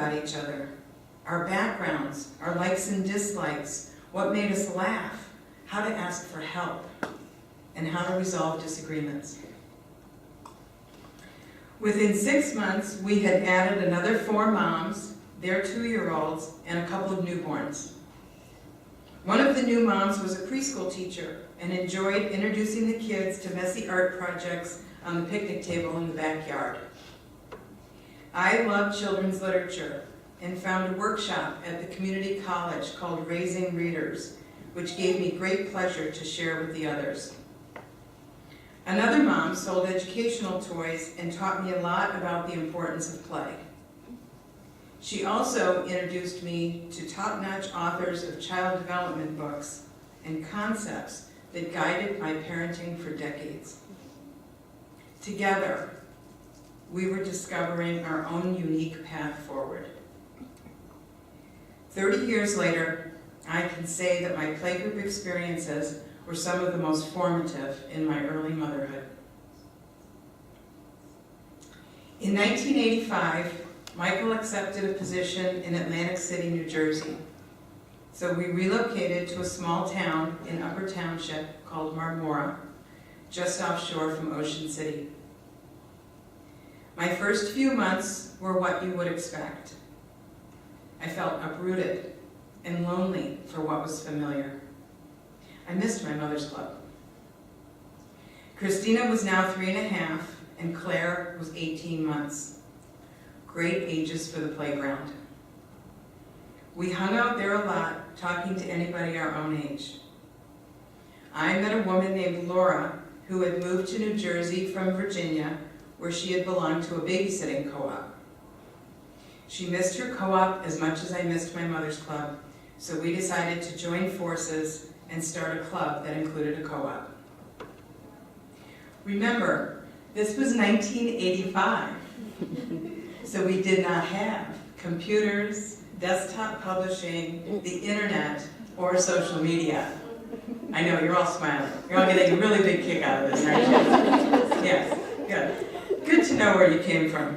about each other, our backgrounds, our likes and dislikes, what made us laugh, how to ask for help, and how to resolve disagreements. Within 6 months, we had added another 4 moms, their 2-year-olds, and a couple of newborns. One of the new moms was a preschool teacher and enjoyed introducing the kids to messy art projects on the picnic table in the backyard. I loved children's literature and found a workshop at the community college called Raising Readers, which gave me great pleasure to share with the others. Another mom sold educational toys and taught me a lot about the importance of play. She also introduced me to top-notch authors of child development books and concepts that guided my parenting for decades. Together, we were discovering our own unique path forward. 30 years later, I can say that my playgroup experiences were some of the most formative in my early motherhood. In 1985, Michael accepted a position in Atlantic City, New Jersey. So we relocated to a small town in Upper Township called Marmora, just offshore from Ocean City. My first few months were what you would expect. I felt uprooted and lonely for what was familiar. I missed my mother's club. Christina was now 3.5, and Claire was 18 months. Great ages for the playground. We hung out there a lot, talking to anybody our own age. I met a woman named Laura who had moved to New Jersey from Virginia, where she had belonged to a babysitting co-op. She missed her co-op as much as I missed my mother's club, so we decided to join forces and start a club that included a co-op. Remember, this was 1985, so we did not have computers, desktop publishing, the internet, or social media. I know, you're all smiling. You're all getting a really big kick out of this, aren't you? Yes, good. Good to know where you came from.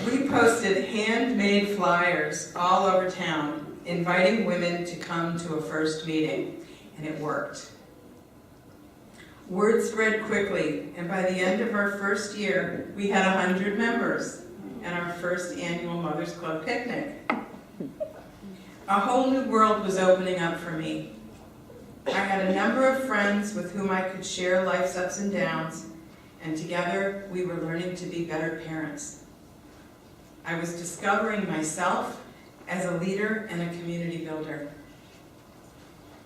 We posted handmade flyers all over town, inviting women to come to a first meeting, and it worked. Word spread quickly, and by the end of our first year, we had 100 members and our first annual Mother's Club picnic. A whole new world was opening up for me. I had a number of friends with whom I could share life's ups and downs, and together we were learning to be better parents. I was discovering myself as a leader and a community builder.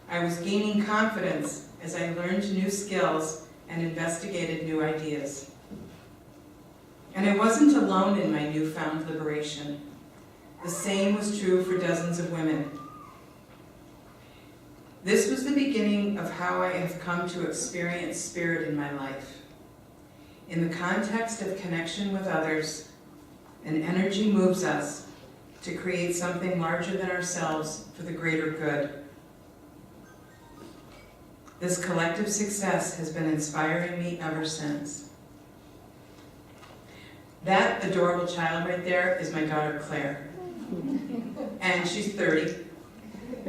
I was gaining confidence as I learned new skills and investigated new ideas. And I wasn't alone in my newfound liberation. The same was true for dozens of women. This was the beginning of how I have come to experience spirit in my life. In the context of connection with others, an energy moves us to create something larger than ourselves for the greater good. This collective success has been inspiring me ever since. That adorable child right there is my daughter Claire. And she's 30.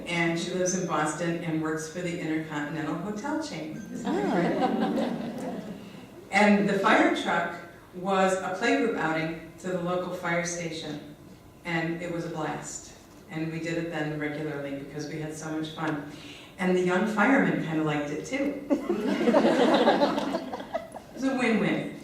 And she lives in Boston and works for the Intercontinental Hotel chain. Isn't that great? And the fire truck was a playgroup outing to the local fire station. And it was a blast. And we did it then regularly because we had so much fun. And the young firemen kind of liked it too. It was a win-win.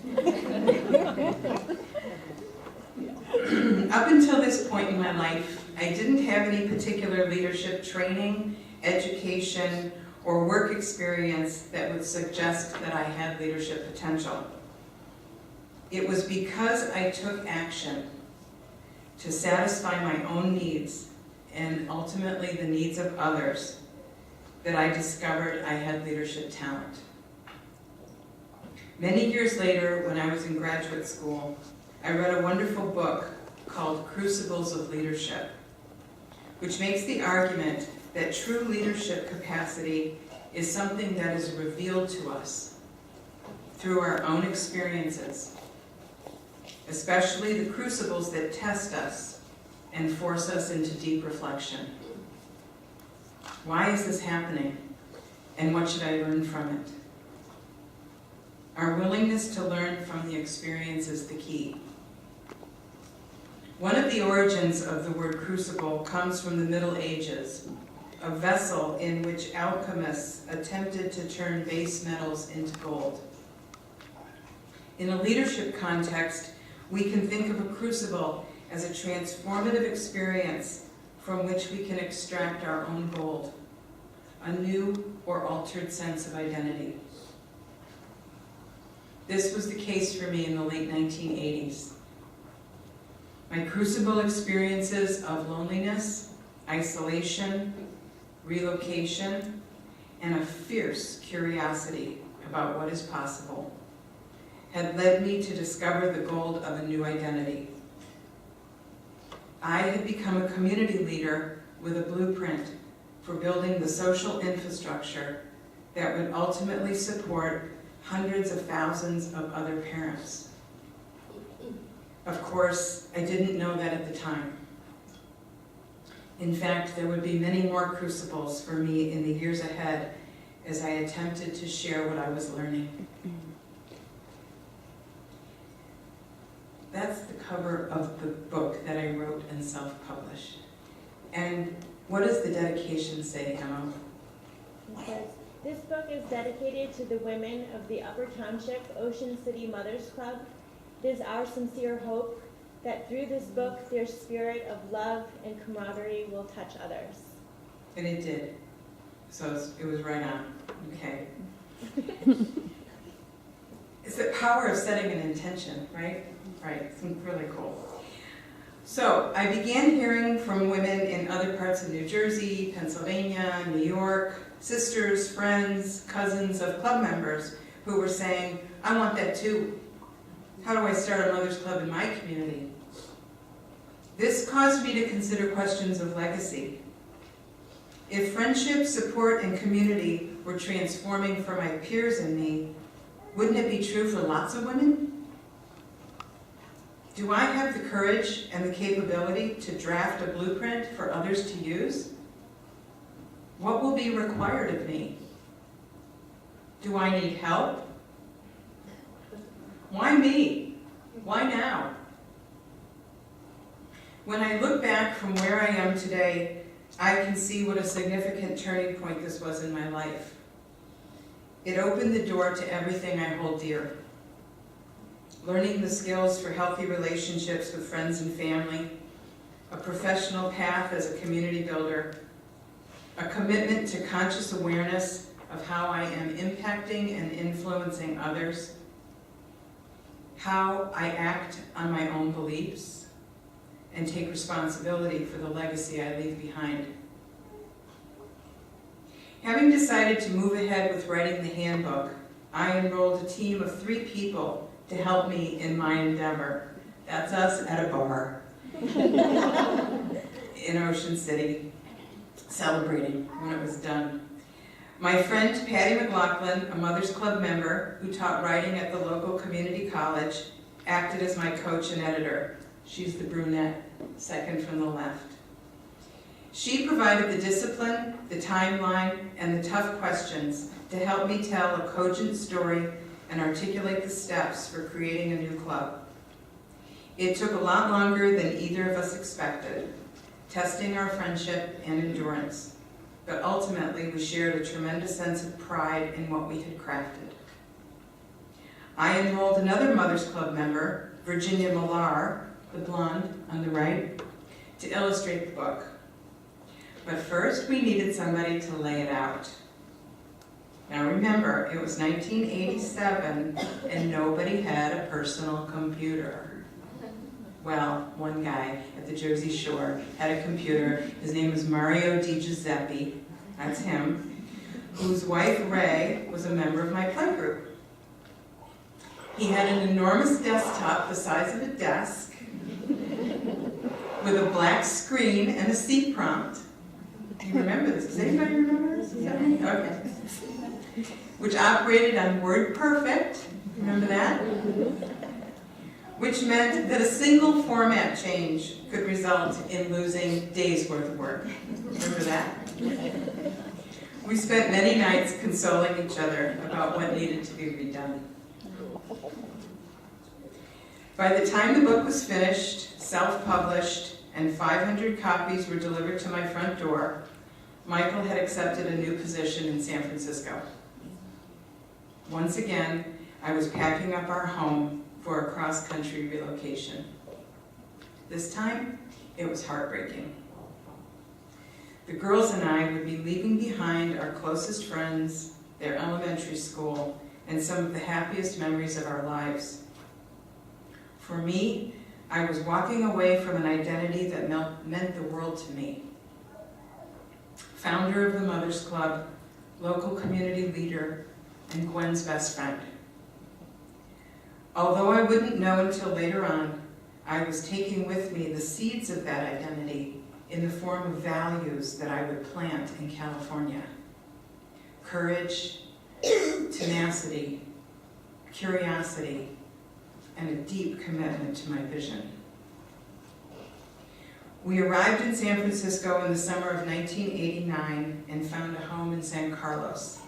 Up until this point in my life, I didn't have any particular leadership training, education, or work experience that would suggest that I had leadership potential. It was because I took action to satisfy my own needs and ultimately the needs of others that I discovered I had leadership talent. Many years later, when I was in graduate school, I read a wonderful book called Crucibles of Leadership, which makes the argument that true leadership capacity is something that is revealed to us through our own experiences, especially the crucibles that test us and force us into deep reflection. Why is this happening? And what should I learn from it? Our willingness to learn from the experience is the key. One of the origins of the word crucible comes from the Middle Ages, a vessel in which alchemists attempted to turn base metals into gold. In a leadership context, we can think of a crucible as a transformative experience from which we can extract our own gold, a new or altered sense of identity. This was the case for me in the late 1980s. My crucible experiences of loneliness, isolation, relocation, and a fierce curiosity about what is possible had led me to discover the gold of a new identity. I had become a community leader with a blueprint for building the social infrastructure that would ultimately support hundreds of thousands of other parents. Of course, I didn't know that at the time. In fact, there would be many more crucibles for me in the years ahead as I attempted to share what I was learning. That's the cover of the book that I wrote and self-published. And what does the dedication say, Emma? It says, this book is dedicated to the women of the Upper Township Ocean City Mothers Club. It is our sincere hope that through this book, their spirit of love and camaraderie will touch others. And it did. So it was right on. Okay. It's the power of setting an intention, right? Right. It's really cool. So I began hearing from women in other parts of New Jersey, Pennsylvania, New York, sisters, friends, cousins of club members who were saying, I want that too. How do I start a mother's club in my community? This caused me to consider questions of legacy. If friendship, support, and community were transforming for my peers and me, wouldn't it be true for lots of women? Do I have the courage and the capability to draft a blueprint for others to use? What will be required of me? Do I need help? Why me? Why now? When I look back from where I am today, I can see what a significant turning point this was in my life. It opened the door to everything I hold dear. Learning the skills for healthy relationships with friends and family, a professional path as a community builder, a commitment to conscious awareness of how I am impacting and influencing others, how I act on my own beliefs, and take responsibility for the legacy I leave behind. Having decided to move ahead with writing the handbook, I enrolled a team of 3 people to help me in my endeavor. That's us at a bar in Ocean City, celebrating when it was done. My friend Patty McLaughlin, a Mothers Club member who taught writing at the local community college, acted as my coach and editor. She's the brunette, second from the left. She provided the discipline, the timeline, and the tough questions to help me tell a cogent story and articulate the steps for creating a new club. It took a lot longer than either of us expected, testing our friendship and endurance, but ultimately we shared a tremendous sense of pride in what we had crafted. I enrolled another Mothers Club member, Virginia Millar, the blonde on the right, to illustrate the book. But first we needed somebody to lay it out. Now remember, it was 1987 and nobody had a personal computer. Well, one guy at the Jersey Shore had a computer. His name was Mario Di Giuseppe, that's him, whose wife Ray was a member of my play group. He had an enormous desktop the size of a desk with a black screen and a seat prompt. Do you remember this? Does anybody remember this? Okay. Which operated on WordPerfect, remember that? Which meant that a single format change could result result in losing days' worth of work. Remember that? We spent many nights consoling each other about what needed to be redone. By the time the book was finished, self-published, and 500 copies were delivered to my front door, Michael had accepted a new position in San Francisco. Once again, I was packing up our home for a cross-country relocation. This time, it was heartbreaking. The girls and I would be leaving behind our closest friends, their elementary school, and some of the happiest memories of our lives. For me, I was walking away from an identity that meant the world to me. Founder of the Mothers Club, local community leader, and Gwen's best friend. Although I wouldn't know until later on, I was taking with me the seeds of that identity in the form of values that I would plant in California. Courage, tenacity, curiosity, and a deep commitment to my vision. We arrived in San Francisco in the summer of 1989 and found a home in San Carlos.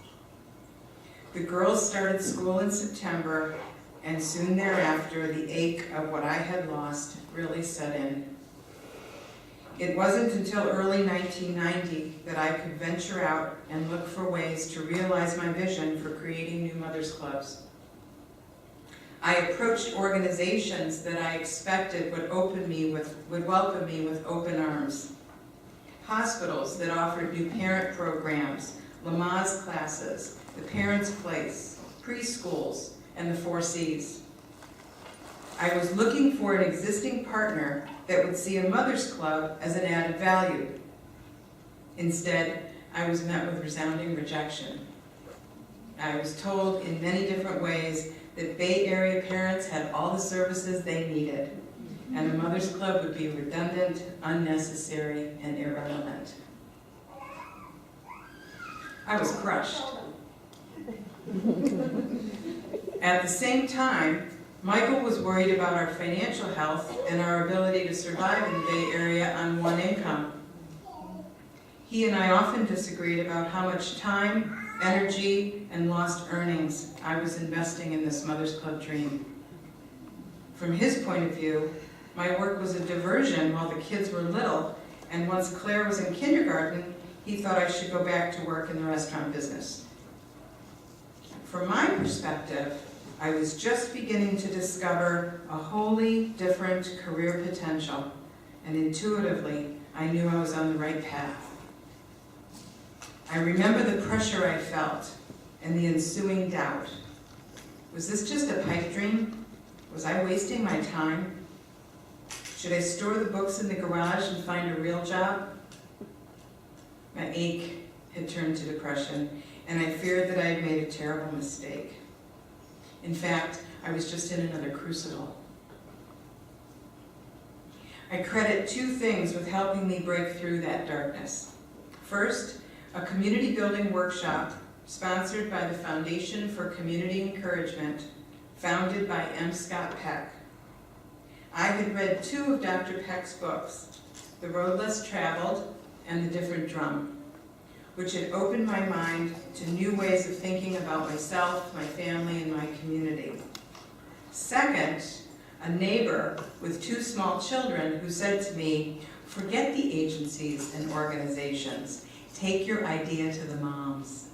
The girls started school in September, and soon thereafter, the ache of what I had lost really set in. It wasn't until early 1990 that I could venture out and look for ways to realize my vision for creating new mothers clubs. I approached organizations that I expected would welcome me with open arms. Hospitals that offered new parent programs, Lamaze classes, the Parents' Place, preschools, and the 4 Cs. I was looking for an existing partner that would see a mother's club as an added value. Instead, I was met with resounding rejection. I was told in many different ways that Bay Area parents had all the services they needed, and the Mothers Club would be redundant, unnecessary, and irrelevant. I was crushed. At the same time, Michael was worried about our financial health and our ability to survive in the Bay Area on one income. He and I often disagreed about how much time, energy, and lost earnings I was investing in this Mothers Club dream. From his point of view, my work was a diversion while the kids were little, and once Claire was in kindergarten, he thought I should go back to work in the restaurant business. From my perspective, I was just beginning to discover a wholly different career potential, and intuitively, I knew I was on the right path. I remember the pressure I felt and the ensuing doubt. Was this just a pipe dream? Was I wasting my time? Should I store the books in the garage and find a real job? My ache had turned to depression, and I feared that I had made a terrible mistake. In fact, I was just in another crucible. I credit 2 things with helping me break through that darkness. First, a community building workshop sponsored by the Foundation for Community Encouragement, founded by M. Scott Peck. I had read 2 of Dr. Peck's books, The Road Less Traveled and The Different Drum, which had opened my mind to new ways of thinking about myself, my family, and my community. Second, a neighbor with 2 small children who said to me, "Forget the agencies and organizations. Take your idea to the moms."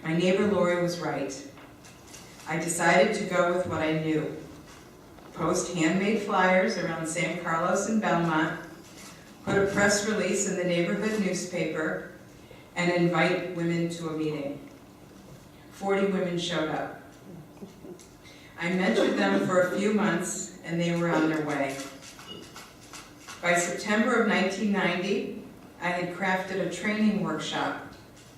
My neighbor Lori was right. I decided to go with what I knew. Post handmade flyers around San Carlos and Belmont, put a press release in the neighborhood newspaper, and invite women to a meeting. 40 women showed up. I mentored them for a few months, and they were on their way. By September of 1990, I had crafted a training workshop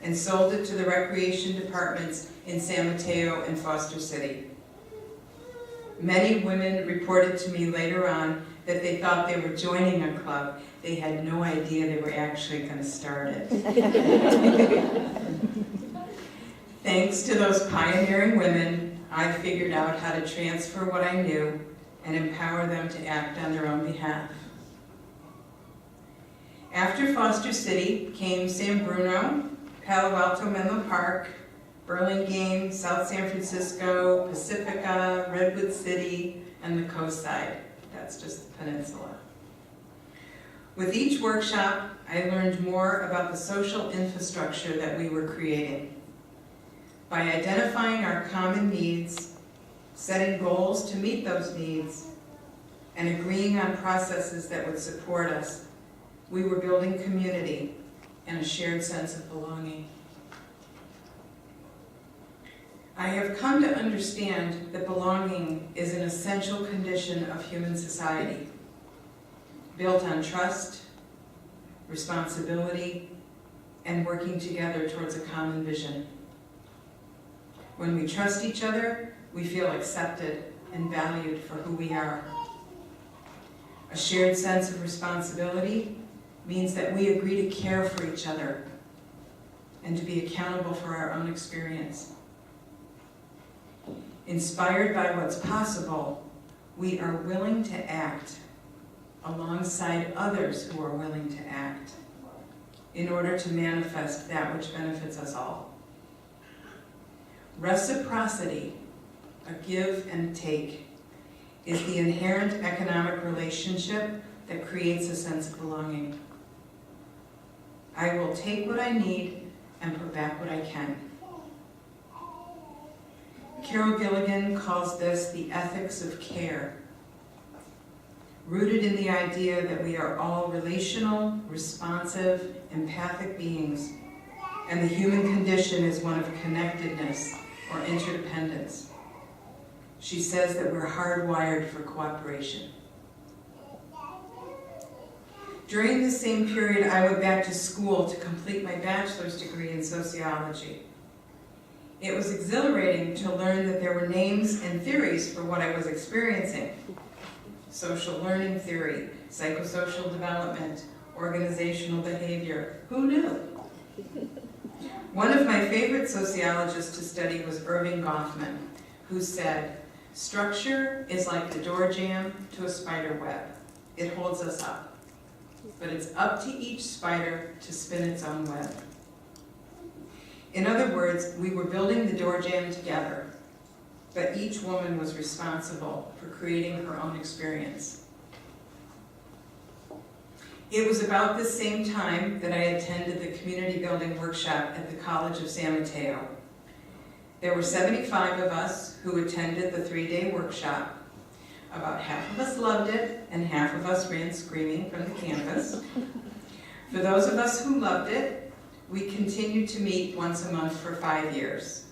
and sold it to the recreation departments in San Mateo and Foster City. Many women reported to me later on that they thought they were joining a club. They had no idea they were actually going to start it. Thanks to those pioneering women, I figured out how to transfer what I knew and empower them to act on their own behalf. After Foster City came San Bruno, Palo Alto Menlo Park, Burlingame, South San Francisco, Pacifica, Redwood City, and the Coast Side. That's just the peninsula. With each workshop, I learned more about the social infrastructure that we were creating. By identifying our common needs, setting goals to meet those needs, and agreeing on processes that would support us, we were building community and a shared sense of belonging. I have come to understand that belonging is an essential condition of human society, built on trust, responsibility, and working together towards a common vision. When we trust each other, we feel accepted and valued for who we are. A shared sense of responsibility means that we agree to care for each other and to be accountable for our own experience. Inspired by what's possible, we are willing to act alongside others who are willing to act in order to manifest that which benefits us all. Reciprocity, a give and take, is the inherent economic relationship that creates a sense of belonging. I will take what I need and put back what I can. Carol Gilligan calls this the ethics of care, rooted in the idea that we are all relational, responsive, empathic beings, and the human condition is one of connectedness or interdependence. She says that we're hardwired for cooperation. During this same period, I went back to school to complete my bachelor's degree in sociology. It was exhilarating to learn that there were names and theories for what I was experiencing. Social learning theory, psychosocial development, organizational behavior. Who knew? One of my favorite sociologists to study was Irving Goffman, who said, "Structure is like the door jamb to a spider web. It holds us up. But it's up to each spider to spin its own web." In other words, we were building the door jamb together, but each woman was responsible for creating her own experience. It was about this same time that I attended the community building workshop at the College of San Mateo. There were 75 of us who attended the 3-day workshop. About half of us loved it, and half of us ran screaming from the campus. For those of us who loved it, we continued to meet once a month for 5 years.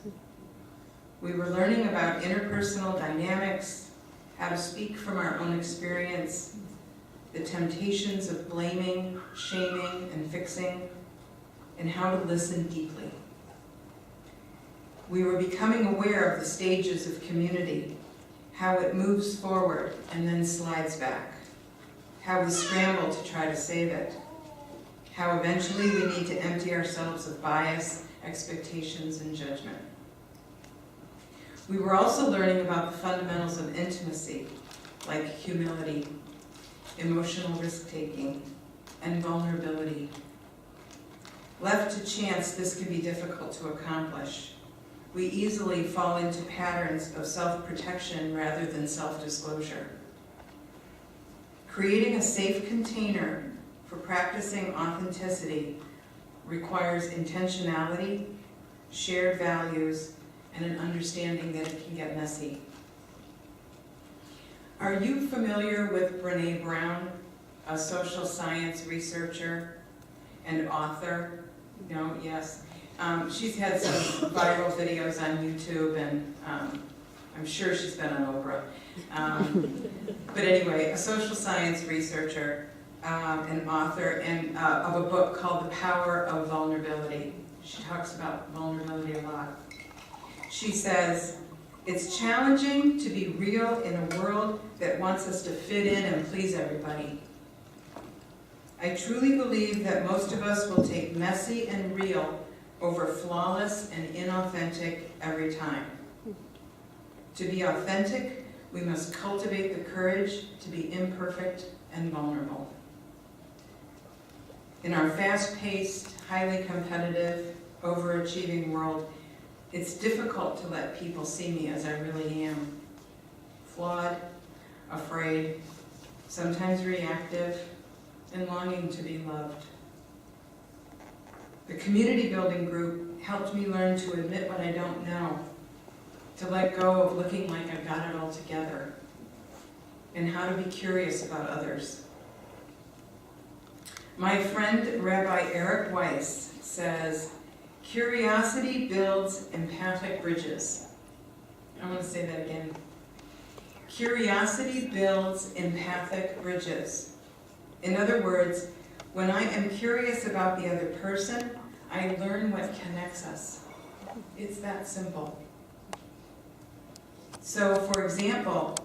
We were learning about interpersonal dynamics, how to speak from our own experience, the temptations of blaming, shaming, and fixing, and how to listen deeply. We were becoming aware of the stages of community, how it moves forward and then slides back, how we scramble to try to save it, how eventually we need to empty ourselves of bias, expectations, and judgment. We were also learning about the fundamentals of intimacy, like humility, emotional risk-taking, and vulnerability. Left to chance, this can be difficult to accomplish. We easily fall into patterns of self-protection rather than self-disclosure. Creating a safe container for practicing authenticity requires intentionality, shared values, and an understanding that it can get messy. Are you familiar with Brené Brown, a social science researcher and author? No? Yes. She's had some viral videos on YouTube, and I'm sure she's been on Oprah. But anyway, a social science researcher and author of a book called The Power of Vulnerability. She talks about vulnerability a lot. She says, "It's challenging to be real in a world that wants us to fit in and please everybody. I truly believe that most of us will take messy and real over flawless and inauthentic every time. To be authentic, we must cultivate the courage to be imperfect and vulnerable." In our fast-paced, highly competitive, overachieving world, it's difficult to let people see me as I really am. Flawed, afraid, sometimes reactive, and longing to be loved. The community building group helped me learn to admit what I don't know, to let go of looking like I've got it all together, and how to be curious about others. My friend Rabbi Eric Weiss says, curiosity builds empathic bridges. I want to say that again. Curiosity builds empathic bridges. In other words, when I am curious about the other person, I learn what connects us. It's that simple. So, for example,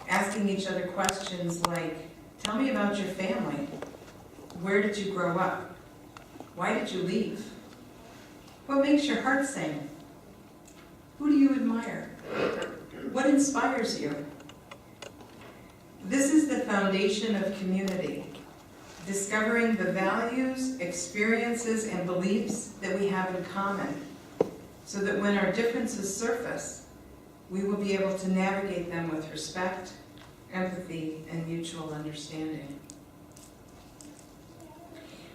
asking each other questions like, tell me about your family. Where did you grow up? Why did you leave? What makes your heart sing? Who do you admire? What inspires you? This is the foundation of community, discovering the values, experiences, and beliefs that we have in common, so that when our differences surface, we will be able to navigate them with respect, empathy, and mutual understanding.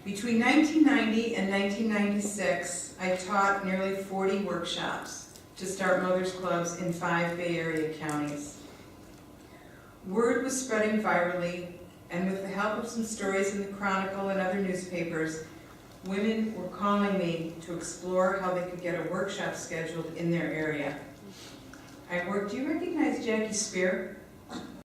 Between 1990 and 1996, I taught nearly 40 workshops to start Mothers Clubs in 5 Bay Area counties. Word was spreading virally, and with the help of some stories in the Chronicle and other newspapers, women were calling me to explore how they could get a workshop scheduled in their area. Do you recognize Jackie Spear?